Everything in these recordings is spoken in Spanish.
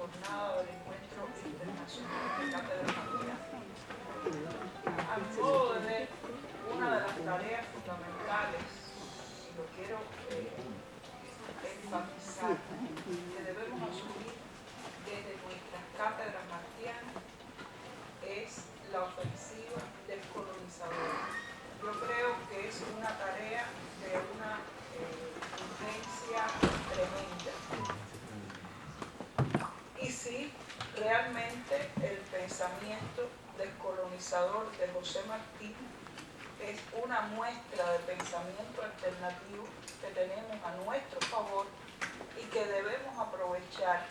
jornada del Encuentro Internacional de Cátedras Martianas. A mi modo de ver, una de las tareas fundamentales, y lo quiero enfatizar, que debemos asumir desde nuestras cátedras martianas es la ofensiva descolonizadora. Yo creo que es una tarea de una urgencia tremenda. Y sí, realmente el pensamiento descolonizador de José Martí es una muestra de pensamiento alternativo que tenemos a nuestro favor y que debemos aprovechar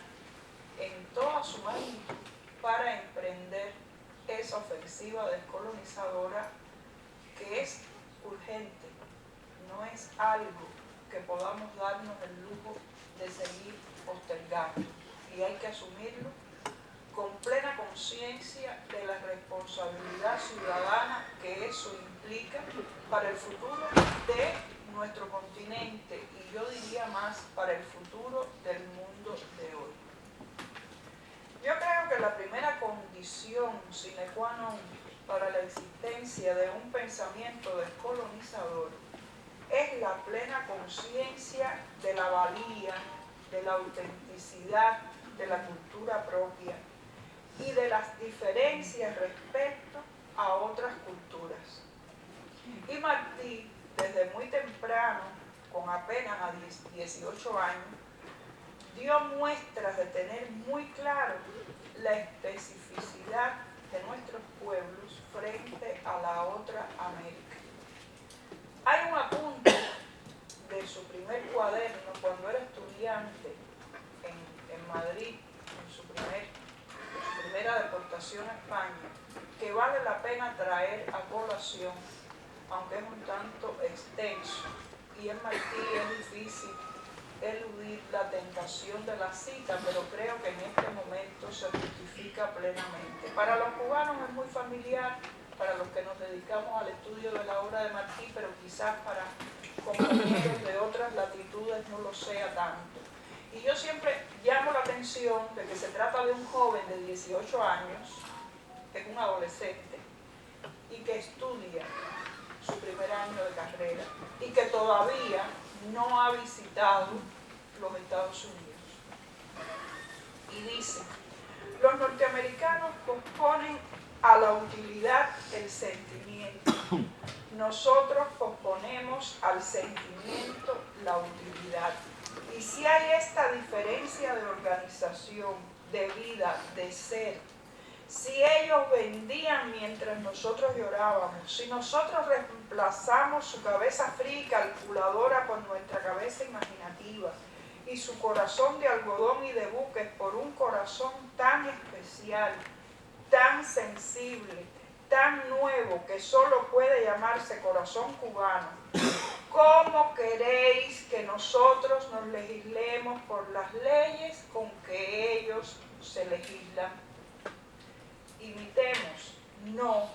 en toda su magnitud para emprender esa ofensiva descolonizadora que es urgente, no es algo que podamos darnos el lujo de seguir postergando, y hay que asumirlo con plena conciencia de la responsabilidad ciudadana que eso implica para el futuro de nuestro continente y yo diría más para el futuro del mundo de hoy. Yo creo que la primera condición sine qua non para la existencia de un pensamiento descolonizador es la plena conciencia de la valía, de la autenticidad de la cultura propia y de las diferencias respecto a otras culturas. Y Martí, desde muy temprano, con apenas 18 años, dio muestras de tener muy claro la especificidad de nuestros pueblos frente a la otra América. Hay un apunte de su primer cuaderno cuando era estudiante en Madrid, en su primera deportación a España, que vale la pena traer a colación, aunque es un tanto extenso, y en Martí es difícil eludir la tentación de la cita, pero creo que en este momento se justifica plenamente. Para los cubanos es muy familiar, para los que nos dedicamos al estudio de la obra de Martí, pero quizás para compañeros de otras latitudes no lo sea tanto. Y yo siempre llamo la atención de que se trata de un joven de 18 años, que es un adolescente, y que estudia su primer año de carrera, y que todavía no ha visitado los Estados Unidos. Y dice, los norteamericanos posponen a la utilidad el sentimiento. Nosotros posponemos al sentimiento la utilidad. Y si hay esta diferencia de organización, de vida, de ser, si ellos vendían mientras nosotros llorábamos, si nosotros reemplazamos su cabeza fría y calculadora por nuestra cabeza imaginativa y su corazón de algodón y de buques por un corazón tan especial, tan sensible, tan nuevo que solo puede llamarse corazón cubano, ¿cómo queréis que nosotros nos legislemos por las leyes con que ellos se legislan? Imitemos, no.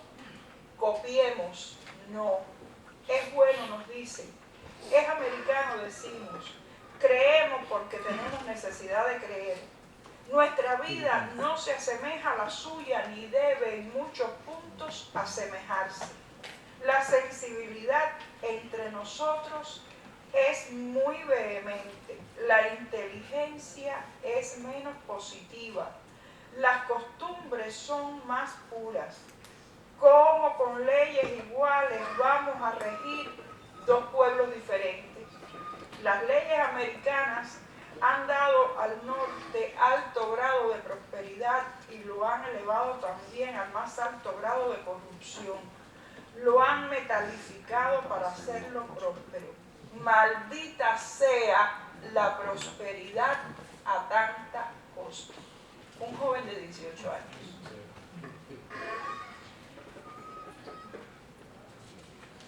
Copiemos, no. Es bueno, nos dicen. Es americano, decimos. Creemos porque tenemos necesidad de creer. Nuestra vida no se asemeja a la suya ni debe en muchos puntos asemejarse. La sensibilidad entre nosotros es muy vehemente. La inteligencia es menos positiva. Las costumbres son más puras. ¿Cómo con leyes iguales vamos a regir dos pueblos diferentes? Las leyes americanas han dado al norte alto grado de prosperidad y lo han elevado también al más alto grado de corrupción. Lo han metalificado para hacerlo próspero. Maldita sea la prosperidad a tanta costa. Un joven de 18 años.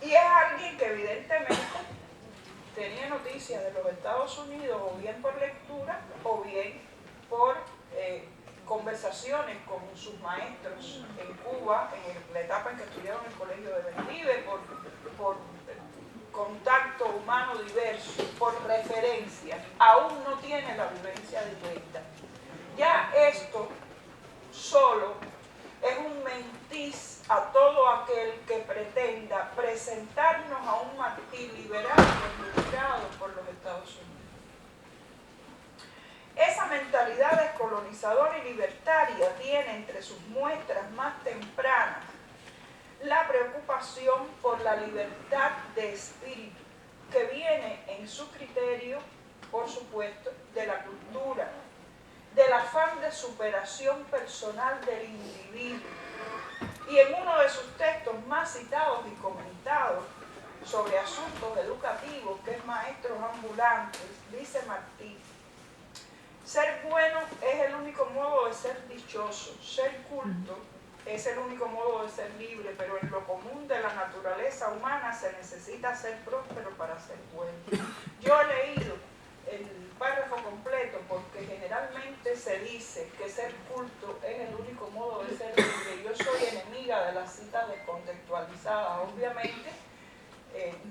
Y es alguien que evidentemente tenía noticias de los Estados Unidos, o bien por lectura, o bien por conversaciones con sus maestros en Cuba, en la etapa en que estudiaron en el colegio de Belive, por contacto humano diverso, por referencia. Aún no tiene la vivencia directa. Ya es pretenda presentarnos a un Martí liberal deslustrado por los Estados Unidos. Esa mentalidad descolonizadora y libertaria tiene entre sus muestras más tempranas la preocupación por la libertad de espíritu, que viene en su criterio, por supuesto, de la cultura, del afán de superación personal del individuo. Y en uno de sus textos más citados y comentados sobre asuntos educativos, que es Maestros Ambulantes, dice Martí: ser bueno es el único modo de ser dichoso, ser culto es el único modo de ser libre, pero en lo común de la naturaleza humana se necesita ser próspero para ser bueno. Yo he leído el párrafo completo porque generalmente se dice que ser culto es el único modo de ser libre. Yo soy enemiga de las citas descontextualizadas. Obviamente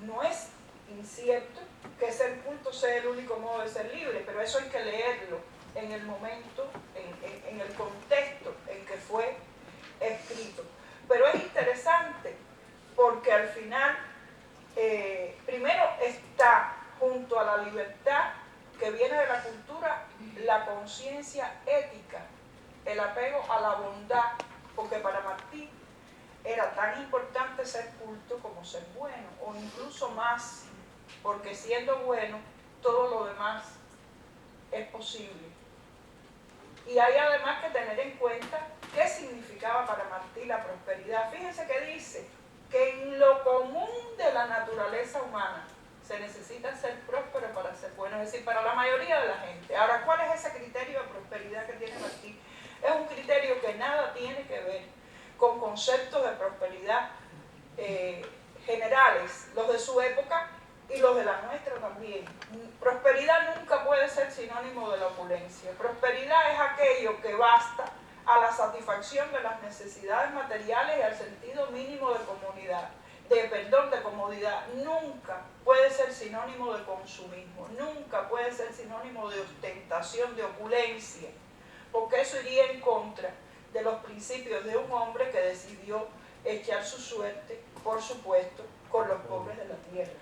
no es incierto que ser culto sea el único modo de ser libre, pero eso hay que leerlo en el momento, en el contexto en que fue escrito. Pero es interesante porque al final primero está junto a la libertad que viene de la cultura la conciencia ética, el apego a la bondad, porque para Martí era tan importante ser culto como ser bueno, o incluso más, porque siendo bueno todo lo demás es posible. Y hay además que tener en cuenta qué significaba para Martí la prosperidad. Fíjense que dice que en lo común de la naturaleza humana se necesita ser próspero para ser bueno, es decir, para la mayoría de la gente. Ahora, ¿cuál es ese criterio de prosperidad que tiene Martí? Es un criterio que nada tiene que ver con conceptos de prosperidad generales, los de su época y los de la nuestra también. Prosperidad nunca puede ser sinónimo de la opulencia. Prosperidad es aquello que basta a la satisfacción de las necesidades materiales y al sentido mínimo de comunidad, de comodidad. Nunca puede ser sinónimo de consumismo, nunca puede ser sinónimo de ostentación, de opulencia, porque eso iría en contra de los principios de un hombre que decidió echar su suerte, por supuesto, con los pobres de la tierra.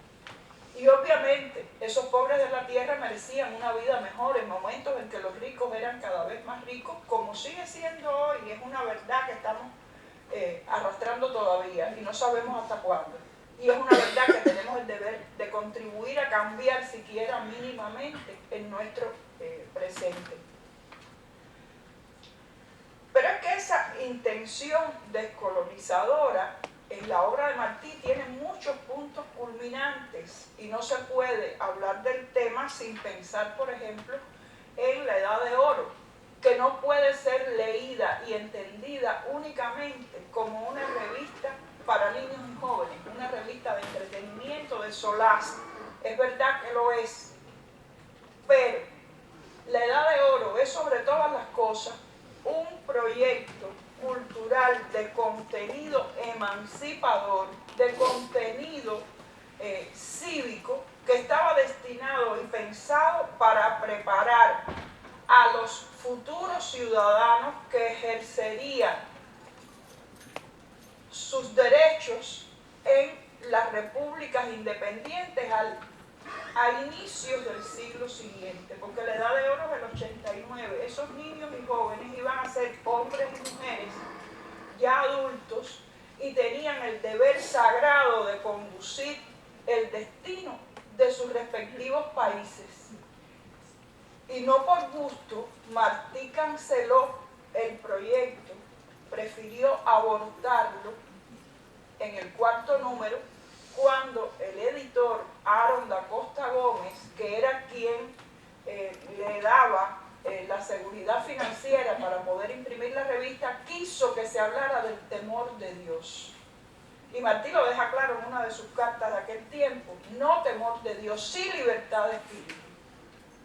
Y obviamente esos pobres de la tierra merecían una vida mejor en momentos en que los ricos eran cada vez más ricos, como sigue siendo hoy, y es una verdad que estamos arrastrando todavía y no sabemos hasta cuándo. Y es una verdad que tenemos el deber de contribuir a cambiar siquiera mínimamente en nuestro presente. Pero es que esa intención descolonizadora en la obra de Martí tiene muchos puntos culminantes y no se puede hablar del tema sin pensar, por ejemplo, en la Edad de Oro, que no puede ser leída y entendida únicamente como una revista para niños y jóvenes, una revista de entretenimiento, de solaz. Es verdad que lo es, pero la Edad de Oro es sobre todas las cosas un proyecto cultural de contenido emancipador, de contenido cívico, que estaba destinado y pensado para preparar a los futuros ciudadanos que ejercerían sus derechos en las repúblicas independientes a inicios del siglo siguiente, porque la Edad de Oro es el 89. Esos niños y jóvenes iban a ser hombres y mujeres ya adultos y tenían el deber sagrado de conducir el destino de sus respectivos países. Y no por gusto, Martí canceló el proyecto, prefirió abortarlo en el cuarto número, cuando el editor Aaron da Costa Gómez, que era quien le daba la seguridad financiera para poder imprimir la revista, quiso que se hablara del temor de Dios. Y Martí lo deja claro en una de sus cartas de aquel tiempo: no temor de Dios, sí libertad de espíritu.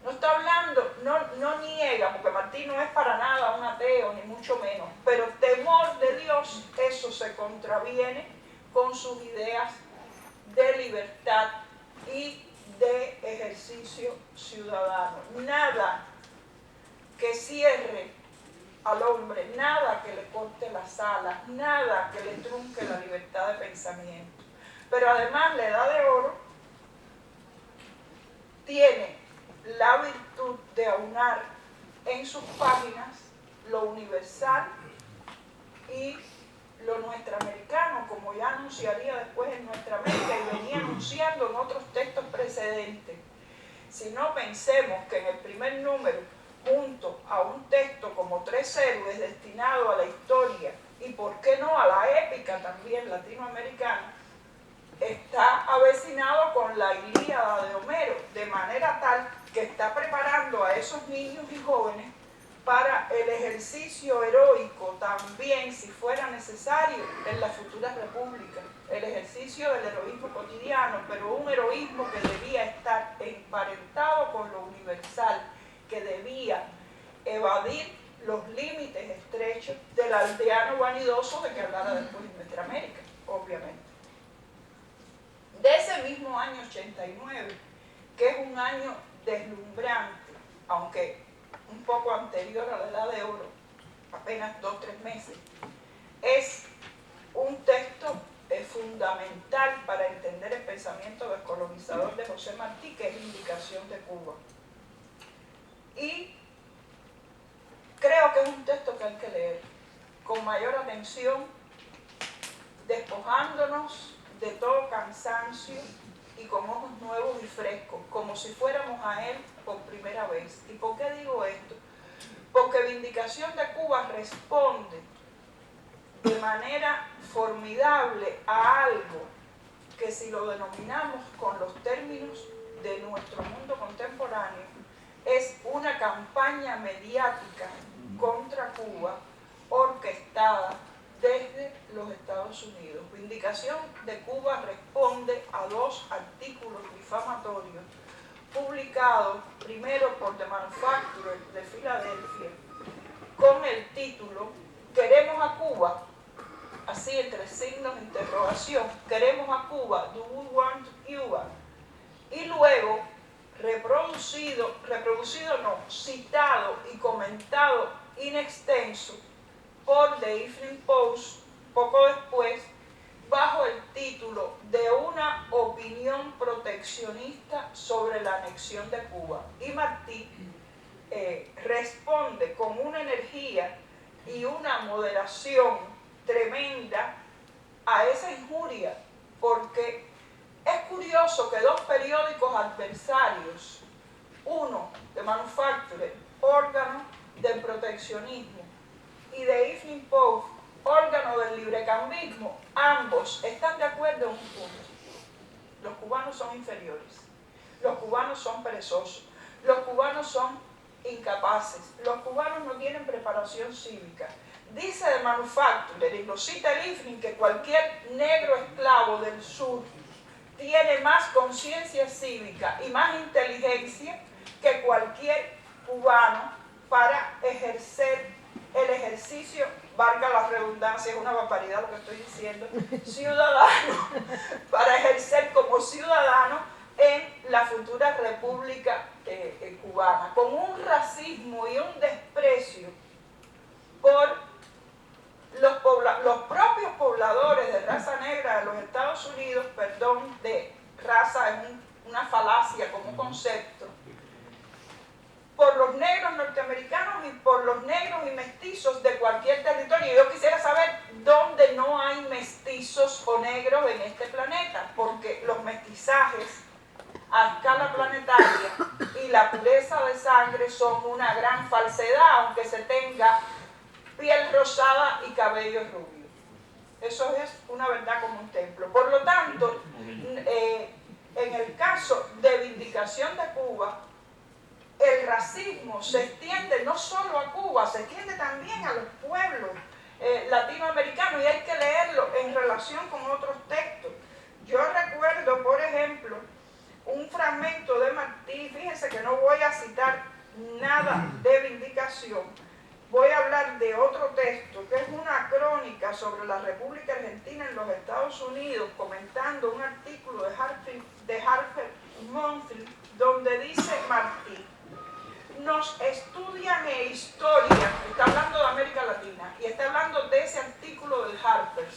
No está hablando, no niega, porque Martí no es para nada un ateo, ni mucho menos, pero temor de Dios, eso se contraviene con sus ideas de libertad y de ejercicio ciudadano. Nada que cierre al hombre nada que le corte las alas, nada que le trunque la libertad de pensamiento. Pero además la Edad de Oro tiene la virtud de aunar en sus páginas lo universal y lo nuestroamericano, como ya anunciaría después en Nuestra América y venía anunciando en otros textos precedentes. Si no, pensemos que en el primer número, junto a un texto como Tres Héroes destinado a la historia y por qué no a la épica también latinoamericana, está avecinado con la Ilíada de Homero, de manera tal que está preparando a esos niños y jóvenes para el ejercicio heroico también, si fuera necesario, en la futura república. El ejercicio del heroísmo cotidiano, pero un heroísmo que debía estar emparentado con lo universal, que debía evadir los límites estrechos del aldeano vanidoso de que hablara después en Nuestra América, obviamente. De ese mismo año 89, que es un año deslumbrante, aunque un poco anterior a la Edad de Oro, apenas 2 o 3 meses, es un texto fundamental para entender el pensamiento descolonizador de José Martí, que es Vindicación de Cuba. Y creo que es un texto que hay que leer con mayor atención, despojándonos de todo cansancio y con ojos nuevos y frescos, como si fuéramos a él por primera vez. ¿Y por qué digo esto? Porque Vindicación de Cuba responde de manera formidable a algo que, si lo denominamos con los términos de nuestro mundo contemporáneo, es una campaña mediática contra Cuba orquestada desde los Estados Unidos. Vindicación de Cuba responde a 2 artículos difamatorios publicados primero por The Manufacturer de Filadelfia con el título "Queremos a Cuba", así entre signos de interrogación, "Queremos a Cuba, do we want Cuba?", y luego citado y comentado in extenso por The Evening Post poco después, bajo el título de "Una opinión proteccionista sobre la anexión de Cuba". Y Martí responde con una energía y una moderación tremenda a esa injuria, porque es curioso que 2 periódicos adversarios, uno de Manufacturer, órgano del proteccionismo, y The Evening Post, órgano del librecambismo, ambos están de acuerdo en un punto: los cubanos son inferiores, los cubanos son perezosos, los cubanos son incapaces, los cubanos no tienen preparación cívica. Dice The Manufacturer, y lo cita el Evening, que cualquier negro esclavo del sur tiene más conciencia cívica y más inteligencia que cualquier cubano para ejercer el ejercicio, valga la redundancia, es una barbaridad lo que estoy diciendo, ciudadano, para ejercer como ciudadano en la futura república cubana, con un racismo y un desprecio por los propios pobladores de raza negra de los Estados Unidos, perdón, de raza es una falacia como concepto, por los negros norteamericanos y por los negros y mestizos de cualquier territorio. Yo quisiera saber dónde no hay mestizos o negros en este planeta, porque los mestizajes a escala planetaria y la pureza de sangre son una gran falsedad, aunque se tenga piel rosada y cabello rubio. Eso es una verdad como un templo. Por lo tanto, en el caso de Vindicación de Cuba, el racismo se extiende no solo a Cuba, se extiende también a los pueblos latinoamericanos, y hay que leerlo en relación con otros textos. Yo recuerdo, por ejemplo, un fragmento de Martí. Fíjense que no voy a citar nada de Vindicación, voy a hablar de otro texto, que es una crónica sobre la República Argentina en los Estados Unidos, comentando un artículo de Harper Monthly, donde dice Martí: nos estudian e historian, está hablando de América Latina, y está hablando de ese artículo del Harper's,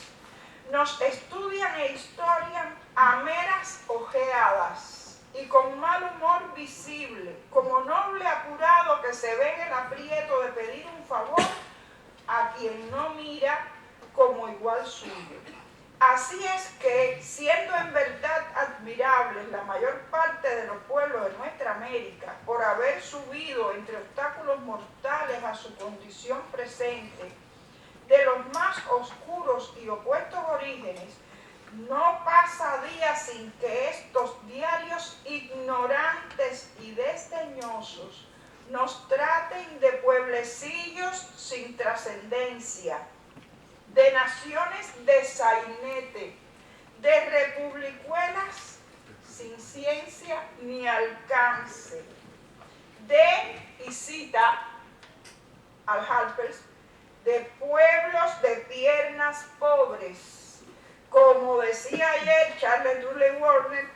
nos estudian e historian a meras ojeadas y con mal humor visible, como noble apurado que se ve en el aprieto de pedir un favor a quien no mira como igual suyo. Así es que, siendo en verdad admirables la mayor parte de los pueblos de nuestra América por haber subido entre obstáculos mortales a su condición presente, de los más oscuros y opuestos orígenes, no pasa día sin que estos diarios ignorantes y desdeñosos nos traten de pueblecillos sin trascendencia, de naciones de sainete, de republicuelas sin ciencia ni alcance, y cita al Harper's, de pueblos de piernas pobres, como decía ayer Charles Dudley Warner,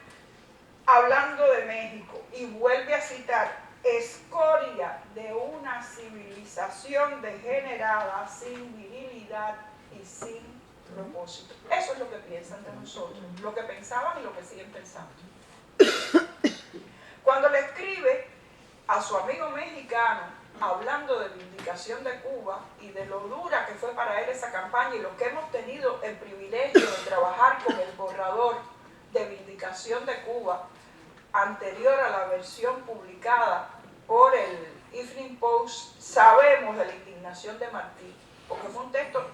hablando de México, y vuelve a citar, escoria de una civilización degenerada, sin virilidad y sin propósito. Eso es lo que piensan de nosotros, lo que pensaban y lo que siguen pensando. Cuando le escribe a su amigo mexicano, hablando de vindicación de Cuba y de lo dura que fue para él esa campaña y lo que hemos tenido el privilegio de trabajar con el borrador de vindicación de Cuba anterior a la versión publicada por el Evening Post, sabemos de la indignación de Martí, porque fue un texto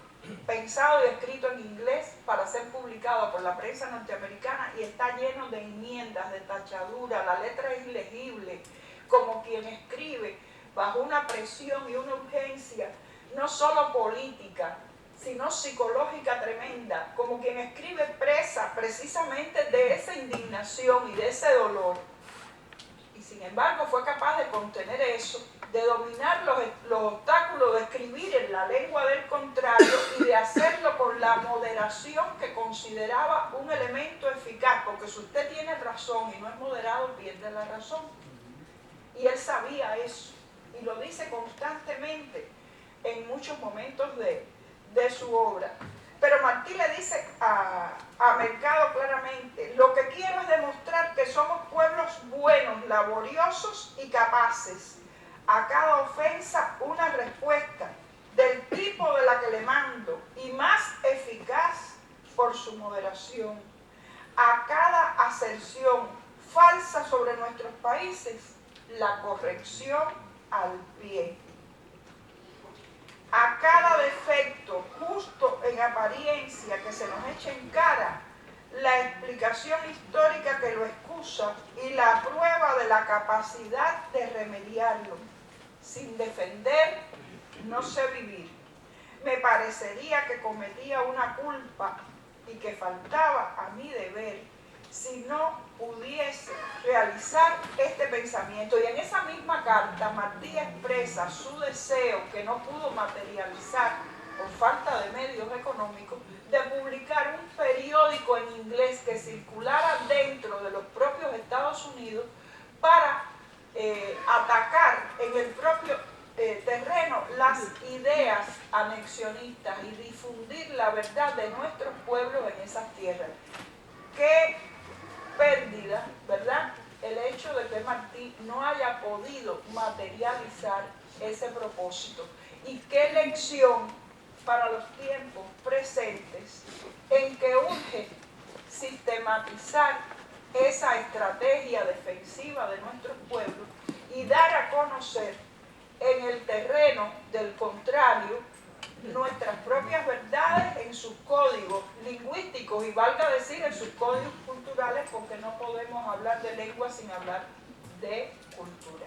pensado y escrito en inglés para ser publicado por la prensa norteamericana y está lleno de enmiendas, de tachaduras, la letra es ilegible, como quien escribe bajo una presión y una urgencia, no solo política, sino psicológica tremenda, como quien escribe presa precisamente de esa indignación y de ese dolor. Y sin embargo fue capaz de contener eso, de dominar los obstáculos, de escribir en la lengua del contrario y de hacerlo con la moderación que consideraba un elemento eficaz, porque si usted tiene razón y no es moderado, pierde la razón. Y él sabía eso, y lo dice constantemente en muchos momentos de su obra. Pero Martí le dice a Mercado claramente, lo que quiero es demostrar que somos pueblos buenos, laboriosos y capaces. A cada ofensa una respuesta del tipo de la que le mando y más eficaz por su moderación. A cada aserción falsa sobre nuestros países, la corrección al pie. A cada defecto, justo en apariencia, que se nos eche en cara, la explicación histórica que lo excusa y la prueba de la capacidad de remediarlo. Sin defender, no sé vivir. Me parecería que cometía una culpa y que faltaba a mi deber si no pudiese realizar este pensamiento. Y en esa misma carta Martí expresa su deseo, que no pudo materializar por falta de medios económicos, de publicar un periódico en inglés que circulara dentro de los propios Estados Unidos para atacar en el propio terreno las ideas anexionistas y difundir la verdad de nuestros pueblos en esas tierras. Qué pérdida, ¿verdad? El hecho de que Martí no haya podido materializar ese propósito. Y qué lección para los tiempos presentes en que urge sistematizar esa estrategia defensiva de nuestros pueblos y dar a conocer en el terreno del contrario nuestras propias verdades en sus códigos lingüísticos y valga decir en sus códigos culturales, porque no podemos hablar de lengua sin hablar de cultura.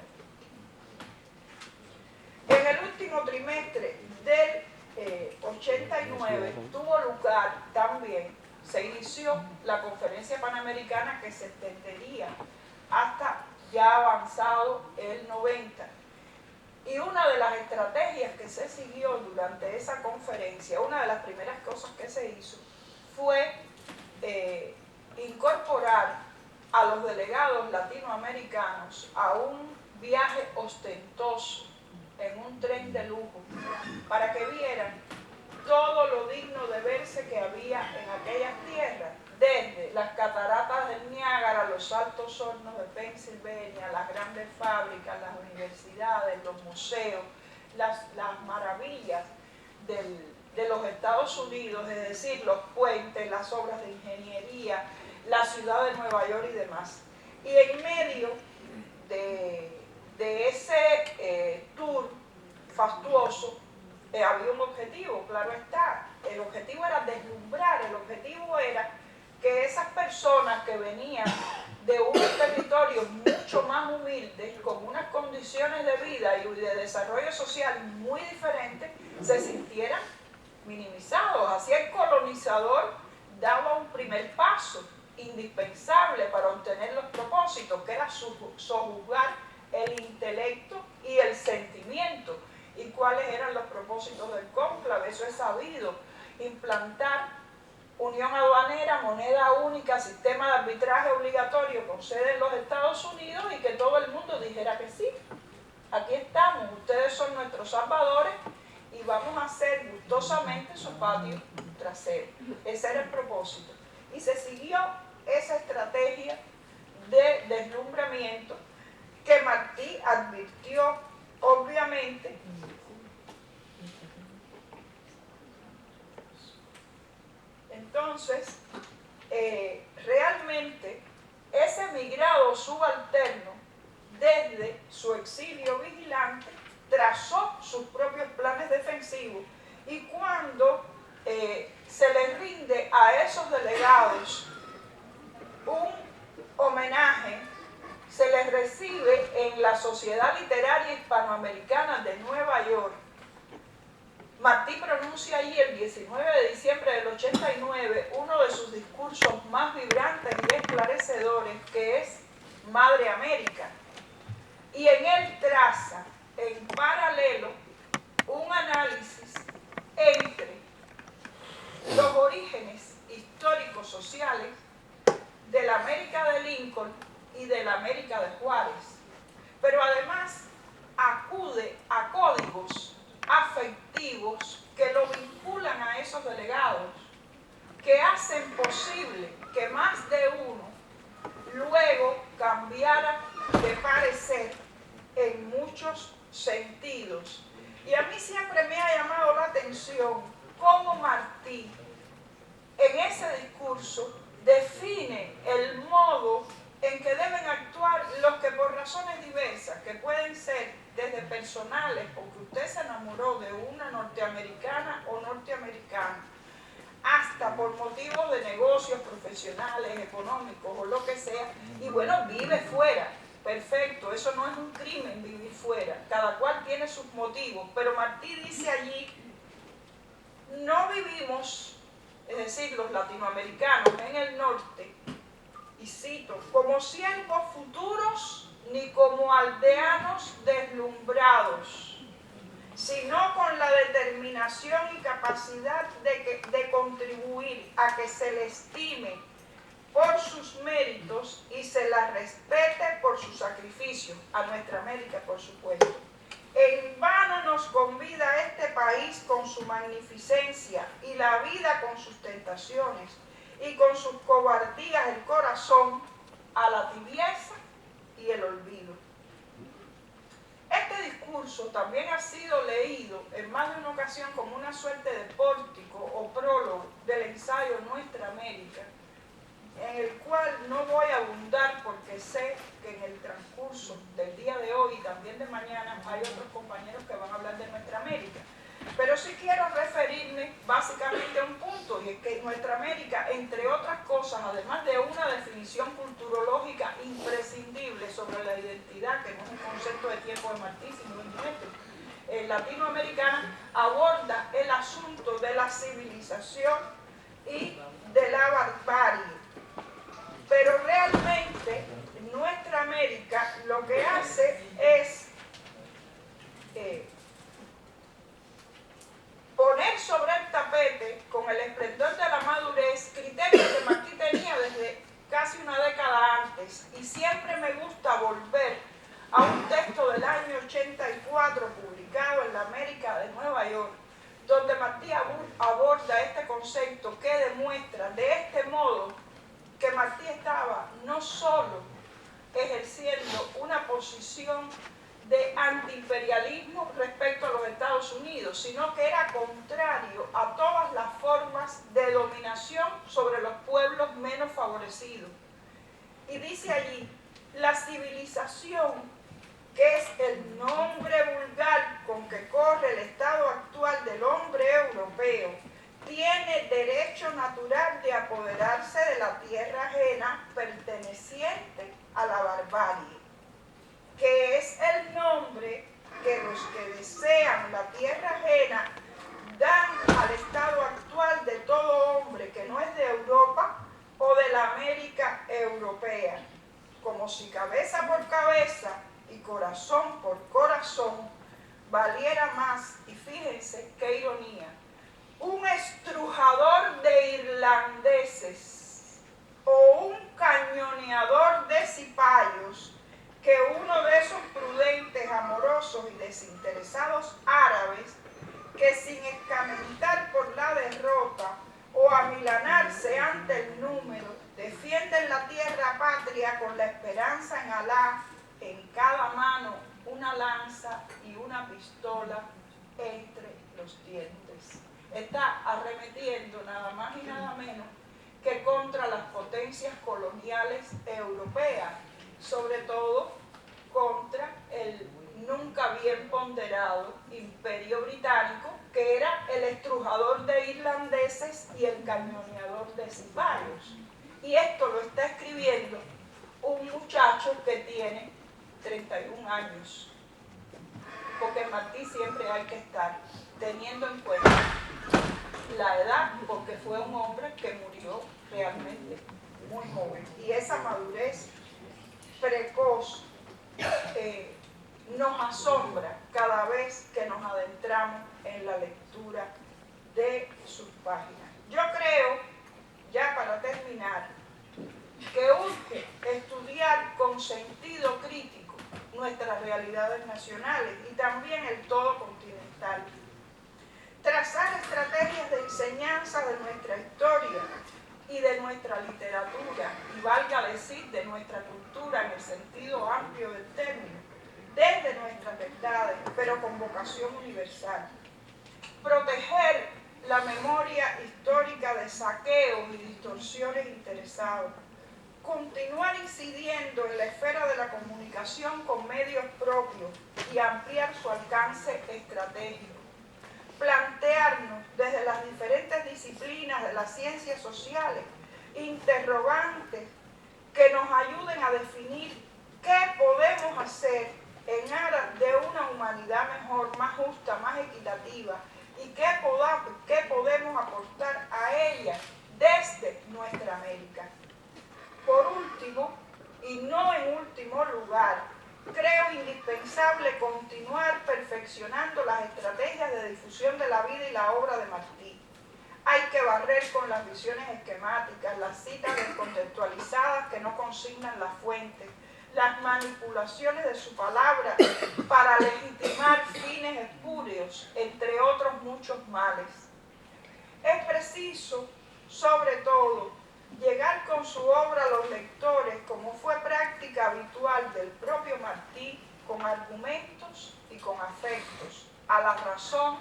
En el último trimestre del 89 tuvo lugar también, se inició la conferencia panamericana que se extendería hasta ya avanzado el 90. Y una de las estrategias que se siguió durante esa conferencia, una de las primeras cosas que se hizo, fue incorporar a los delegados latinoamericanos a un viaje ostentoso en un tren de lujo para que vieran todo lo digno de verse que había en aquellas tierras, desde las cataratas del Niágara, los altos hornos de Pensilvania, las grandes fábricas, las universidades, los museos, las maravillas de los Estados Unidos, es decir, los puentes, las obras de ingeniería, la ciudad de Nueva York y demás. Y en medio de ese tour fastuoso había un objetivo, claro está. El objetivo era deslumbrar, el objetivo era que esas personas que venían de unos territorios mucho más humildes, con unas condiciones de vida y de desarrollo social muy diferentes, se sintieran minimizados. Así el colonizador daba un primer paso indispensable para obtener los propósitos, que era sojuzgar el intelecto y el sentimiento. ¿Y cuáles eran los propósitos del cónclave? Eso es sabido: implantar unión aduanera, moneda única, sistema de arbitraje obligatorio con sede en los Estados Unidos, y que todo el mundo dijera que sí, aquí estamos, ustedes son nuestros salvadores y vamos a hacer gustosamente su patio trasero. Ese era el propósito. Y se siguió esa estrategia de deslumbramiento que Martí advirtió, obviamente, entonces, realmente, ese emigrado subalterno, desde su exilio vigilante, trazó sus propios planes defensivos, y cuando se les rinde a esos delegados un homenaje, se les recibe en la Sociedad Literaria Hispanoamericana de Nueva York. Martí pronuncia allí el 19 de diciembre del 89 uno de sus discursos más vibrantes y esclarecedores, que es Madre América. Y en él traza en paralelo un análisis entre los orígenes históricos sociales de la América de Lincoln y de la América de Juárez, pero además acude a códigos afectivos que lo vinculan a esos delegados, que hacen posible que más de uno luego cambiara de parecer en muchos sentidos. Y a mí siempre me ha llamado la atención cómo Martí en ese discurso define el modo en que deben actuar los que por razones diversas, que pueden ser desde personales, porque usted se enamoró de una norteamericana o norteamericano, hasta por motivos de negocios profesionales, económicos o lo que sea, y bueno, vive fuera. Perfecto, eso no es un crimen vivir fuera, cada cual tiene sus motivos, pero Martí dice allí, no vivimos, es decir, los latinoamericanos en el norte, y cito, como siervos futuros ni como aldeanos deslumbrados, sino con la determinación y capacidad de contribuir a que se le estime por sus méritos y se la respete por su sacrificio, a nuestra América, por supuesto. En vano nos convida este país con su magnificencia y la vida con sus tentaciones y con sus cobardías el corazón a la tibieza y el olvido. Este discurso también ha sido leído en más de una ocasión como una suerte de pórtico o prólogo del ensayo Nuestra América, en el cual no voy a abundar porque sé que en el transcurso del día de hoy y también de mañana hay otros compañeros que van a hablar de Nuestra América. Pero sí quiero referirme básicamente a un punto, y es que Nuestra América, entre otras cosas, además de una definición culturológica imprescindible sobre la identidad, que no es un concepto de tiempo de Martí, sino de nuestro, latinoamericana, aborda el asunto de la civilización y de la barbarie. Pero realmente Nuestra América lo que hace es poner sobre el tapete, con el esplendor de la madurez, criterios que Martí tenía desde casi una década antes. Y siempre me gusta volver a un texto 1984, publicado en la América de Nueva York, donde Martí aborda este concepto que demuestra de este modo que Martí estaba no solo ejerciendo una posición de antiimperialismo respecto a los Estados Unidos, sino que era contrario a todas las formas de dominación sobre los pueblos menos favorecidos. Y dice allí, la civilización, que es el nombre vulgar con que corre el estado actual del hombre europeo, tiene derecho natural de apoderarse de la tierra ajena perteneciente a la barbarie, que es el nombre que los que desean la tierra ajena dan al estado actual de todo hombre que no es de Europa o de la América europea, como si cabeza por cabeza y corazón por corazón valiera más, y fíjense qué ironía, un estrujador de irlandeses o un cañoneador de cipayos que uno de esos prudentes, amorosos y desinteresados árabes que sin escamentar por la derrota o amilanarse ante el número, defienden la tierra patria con la esperanza en Alá, en cada mano una lanza y una pistola entre los dientes. Está arremetiendo nada más y nada menos que contra las potencias coloniales europeas, sobre todo contra el nunca bien ponderado imperio británico, que era el estrujador de irlandeses y el cañoneador de cipayos. Y esto lo está escribiendo un muchacho que tiene 31 años, porque en Martí siempre hay que estar teniendo en cuenta la edad, porque fue un hombre que murió realmente muy joven, y esa madurez precoz nos asombra cada vez que nos adentramos en la lectura de sus páginas. Yo creo, ya para terminar, que urge estudiar con sentido crítico nuestras realidades nacionales y también el todo continental. Trazar estrategias de enseñanza de nuestra historia y de nuestra literatura, y valga decir de nuestra cultura en el sentido amplio del término, desde nuestras verdades, pero con vocación universal. Proteger la memoria histórica de saqueos y distorsiones interesados. Continuar incidiendo en la esfera de la comunicación con medios propios y ampliar su alcance estratégico. Plantearnos desde las diferentes disciplinas de las ciencias sociales interrogantes que nos ayuden a definir qué podemos hacer en aras de una humanidad mejor, más justa, más equitativa, y qué podemos aportar a ella desde nuestra América. Por último, y no en último lugar, creo indispensable continuar perfeccionando las estrategias de difusión de la vida y la obra de Martí. Hay que barrer con las visiones esquemáticas, las citas descontextualizadas que no consignan las fuentes, las manipulaciones de su palabra para legitimar fines espurios, entre otros muchos males. Es preciso, sobre todo, llegar con su obra a los lectores, como fue práctica habitual del propio Martí, con argumentos y con afectos, a la razón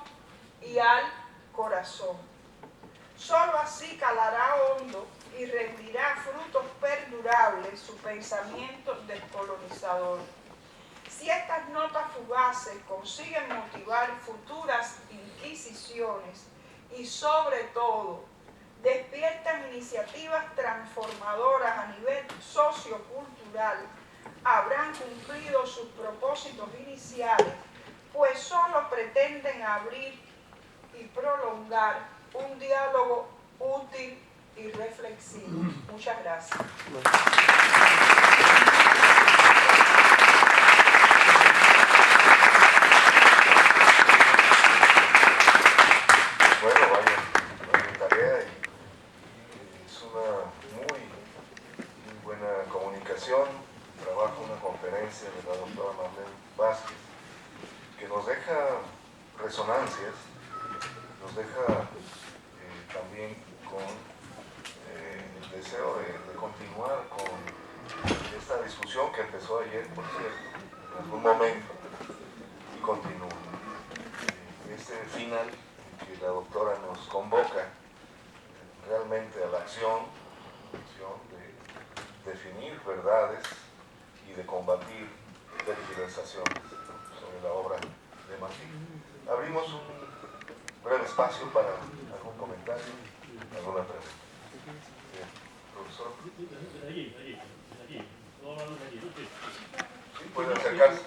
y al corazón. Solo así calará hondo y rendirá frutos perdurables su pensamiento descolonizador. Si estas notas fugaces consiguen motivar futuras inquisiciones y, sobre todo, despiertan iniciativas transformadoras a nivel sociocultural, habrán cumplido sus propósitos iniciales, pues solo pretenden abrir y prolongar un diálogo útil y reflexivo. Muchas gracias. Bueno, vaya tarea, y es una muy buena comunicación. Trabaja una conferencia de la doctora Marlene Vázquez que nos deja resonancias, nos deja también con el deseo de continuar con esta discusión que empezó ayer, por cierto, en algún momento, y continúa. Este final que la doctora nos convoca realmente a la acción de definir verdades y de combatir tergiversaciones sobre la obra de Martín. Abrimos un breve espacio para algún comentario, alguna pregunta. Profesor. Sí, puede acercarse.